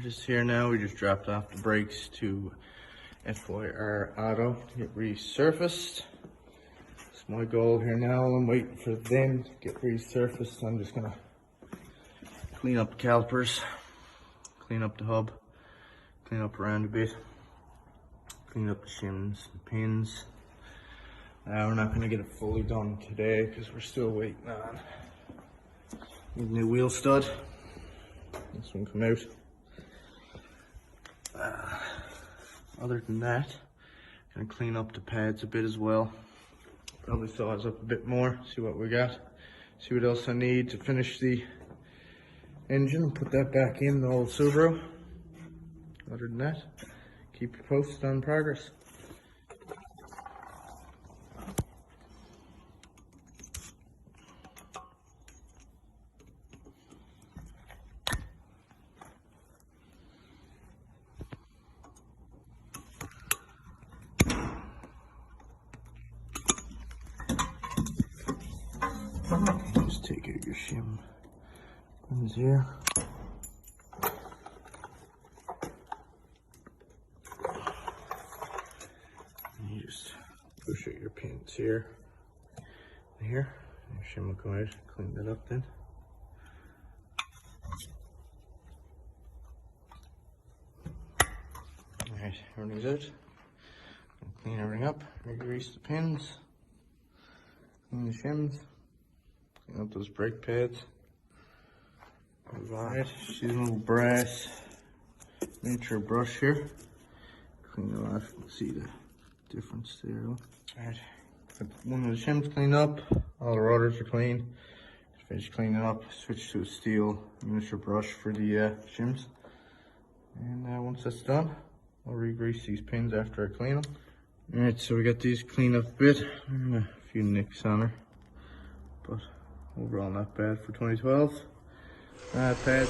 just here now. We just dropped off the brakes to FYR Auto to get resurfaced. It's my goal here now. I'm waiting for them to get resurfaced. So I'm just gonna clean up the calipers, clean up the hub, clean up around a bit, clean up the shims and pins. We're not gonna get it fully done today because we're still waiting on the new wheel stud. This one come out. Other than that, gonna clean up the pads a bit as well. Probably saws up a bit more, see what we got, see what else I need to finish the engine and put that back in the old Subaru. Other than that, keep you posted on progress. Just take out your shim pins here. And you just push out your pins here and here. Your shim will come out. Clean that up then. Alright, everything's out. Clean everything up, re-grease the pins, clean the shims. Clean up those brake pads. Alright, just use a little brass miniature brush here. Clean it off, you can see the difference there. Alright, one of the shims cleaned up, all the rotors are clean. Just finish cleaning up, switch to a steel miniature brush for the shims. And once that's done, I'll re-grease these pins after I clean them. Alright, so we got these cleaned up a bit. A few nicks on her, but overall not bad for 2012. Pads.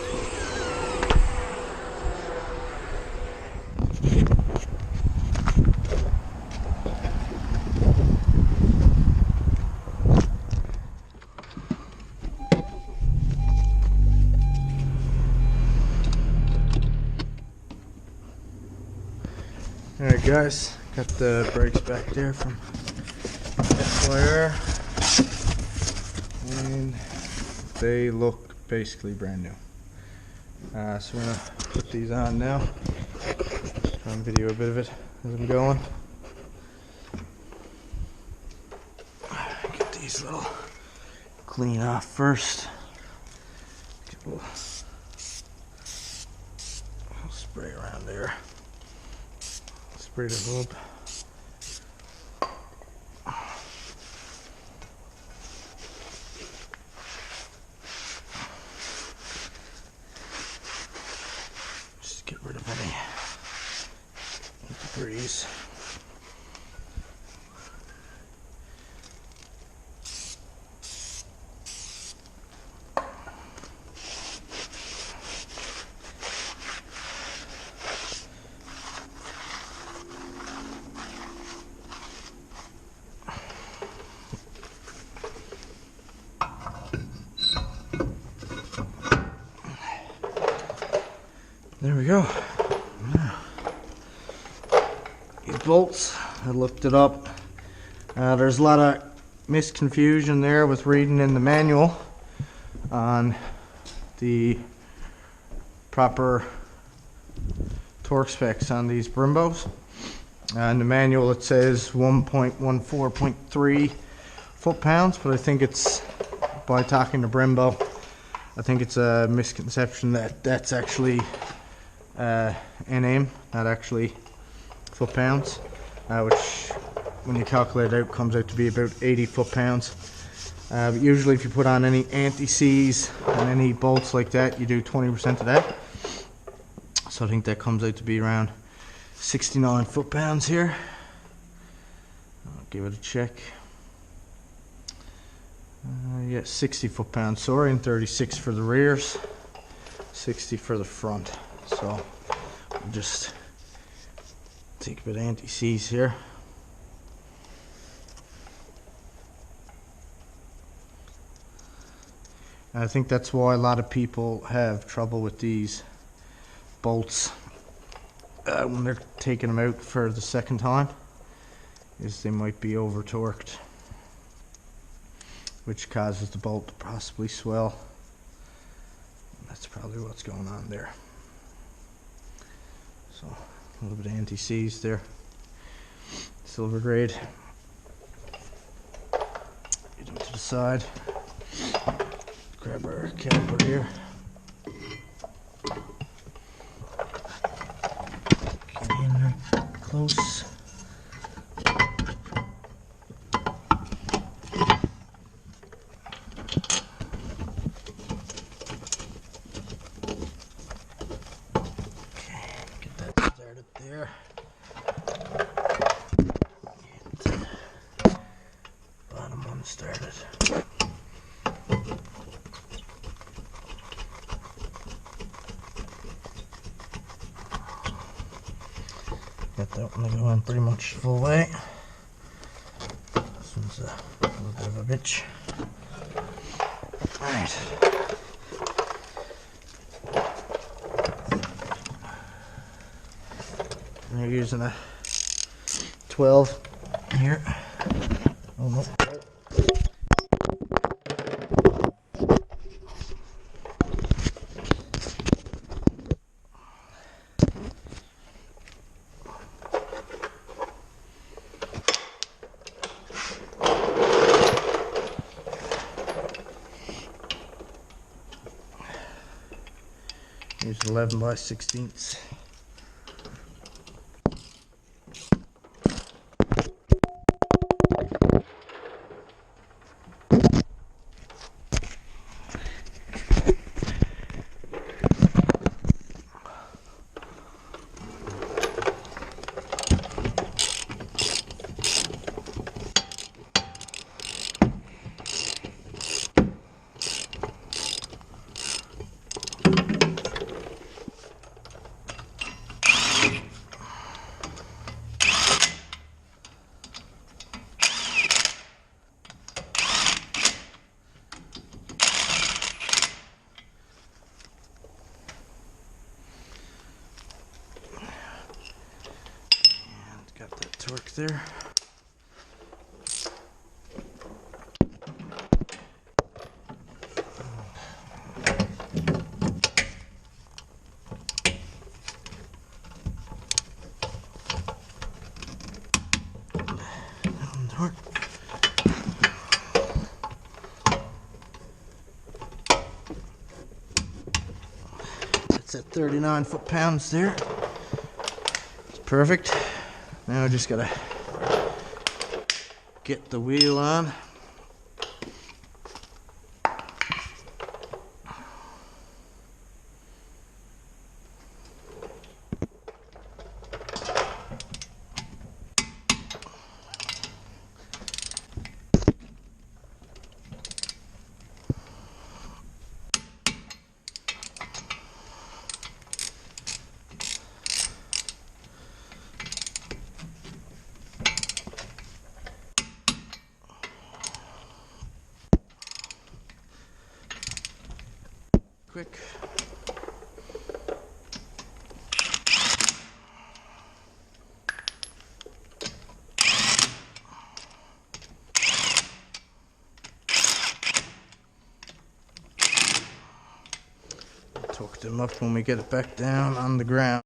Alright guys, got the brakes back there from FYR. And they look basically brand new. So we're gonna put these on now. Try and video a bit of it as I'm going. Get these little clean off first. Get a little spray around there. Spray the hub. Get rid of any debris. There we go. These bolts, I looked it up. There's a lot of misconfusion there with reading in the manual on the proper torque specs on these Brimbos. In the manual it says 1.14.3 foot-pounds, but I think it's, by talking to Brembo, I think it's a misconception that that's actually NM, not actually foot-pounds, which when you calculate it out comes out to be about 80 foot-pounds. But usually if you put on any anti-seize and any bolts like that, you do 20% of that. So I think that comes out to be around 69 foot-pounds here. I'll give it a check. Yeah, 60 foot-pounds, sorry, and 36 for the rears, 60 for the front. So we'll just take a bit of anti-seize here. And I think that's why a lot of people have trouble with these bolts when they're taking them out for the second time is they might be over torqued, which causes the bolt to possibly swell. That's probably what's going on there. So a little bit of anti-seize there, silver grade. Get them to the side. Grab our caliper here. Get in there close. There. And bottom one started. Got that one going pretty much full way. This one's a little bit of a bitch. Alright. We're using a 12 here. Oh no. Use 11 by 16ths. Got that torque there. Torque. That's at 39 foot-pounds there. It's perfect. Now I just gotta get the wheel on. Quick. Torque them up when we get it back down on the ground.